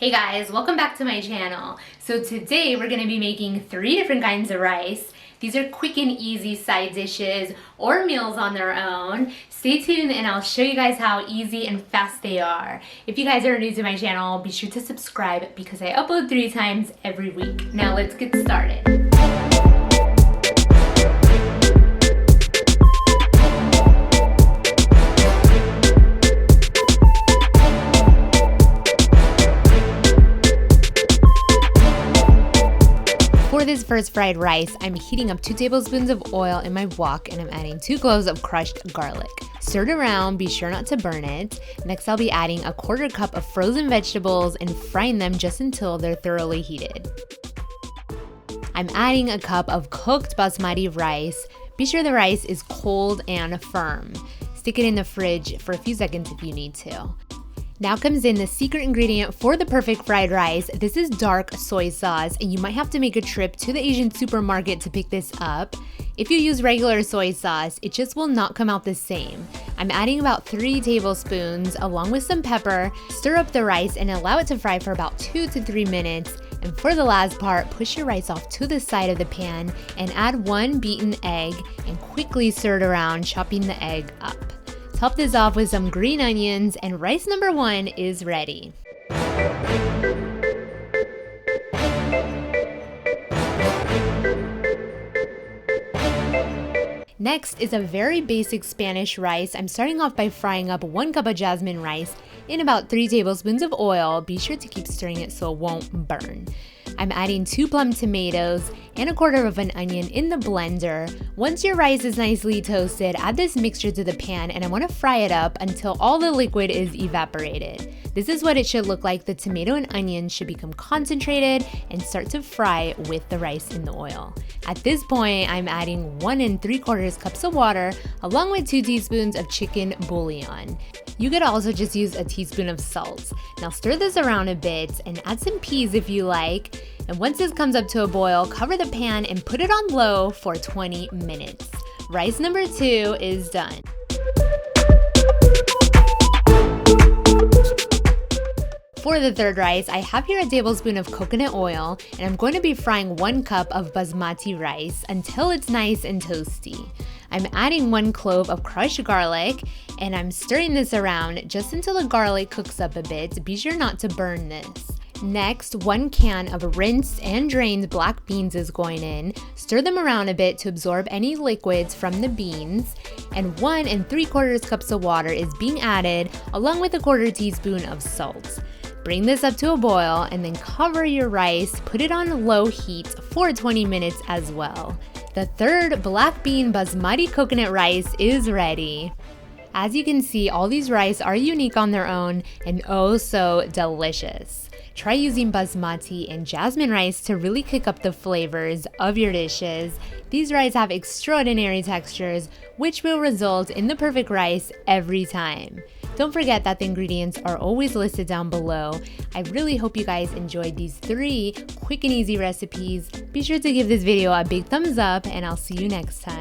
Hey guys, welcome back to my channel. So today we're going to be making 3 different kinds of rice. These are quick and easy side dishes or meals on their own. Stay tuned and I'll show you guys how easy and fast they are. If you guys are new to my channel, be sure to subscribe because I upload 3 times every week. Now let's get started. For this first fried rice, I'm heating up 2 tablespoons of oil in my wok and I'm adding 2 cloves of crushed garlic. Stir it around, be sure not to burn it. Next, I'll be adding a 1/4 cup of frozen vegetables and frying them just until they're thoroughly heated. I'm adding a cup of cooked basmati rice. Be sure the rice is cold and firm. Stick it in the fridge for a few seconds if you need to. Now comes in the secret ingredient for the perfect fried rice. This is dark soy sauce, and you might have to make a trip to the Asian supermarket to pick this up. If you use regular soy sauce, it just will not come out the same. I'm adding about 3 tablespoons along with some pepper. Stir up the rice and allow it to fry for about 2 to 3 minutes. And for the last part, push your rice off to the side of the pan and add 1 beaten egg and quickly stir it around, chopping the egg up. Top this off with some green onions and rice number 1 is ready. Next is a very basic Spanish rice. I'm starting off by frying up 1 cup of jasmine rice in about 3 tablespoons of oil. Be sure to keep stirring it so it won't burn. I'm adding 2 plum tomatoes and a 1/4 of an onion in the blender. Once your rice is nicely toasted, add this mixture to the pan and I want to fry it up until all the liquid is evaporated. This is what it should look like. The tomato and onion should become concentrated and start to fry with the rice in the oil. At this point, I'm adding 1 3/4 cups of water along with 2 teaspoons of chicken bouillon. You could also just use a teaspoon of salt. Now stir this around a bit and add some peas if you like. And once this comes up to a boil, cover the pan and put it on low for 20 minutes. Rice number 2 is done. For the third rice, I have here a tablespoon of coconut oil and I'm going to be frying 1 cup of basmati rice until it's nice and toasty. I'm adding 1 clove of crushed garlic and I'm stirring this around just until the garlic cooks up a bit. Be sure not to burn this. Next, 1 can of rinsed and drained black beans is going in. Stir them around a bit to absorb any liquids from the beans. And 1 3/4 cups of water is being added along with a 1/4 teaspoon of salt. Bring this up to a boil and then cover your rice. Put it on low heat for 20 minutes as well. The third black bean basmati coconut rice is ready. As you can see, all these rice are unique on their own and oh so delicious. Try using basmati and jasmine rice to really kick up the flavors of your dishes. These rice have extraordinary textures, which will result in the perfect rice every time. Don't forget that the ingredients are always listed down below. I really hope you guys enjoyed these 3 quick and easy recipes. Be sure to give this video a big thumbs up and I'll see you next time.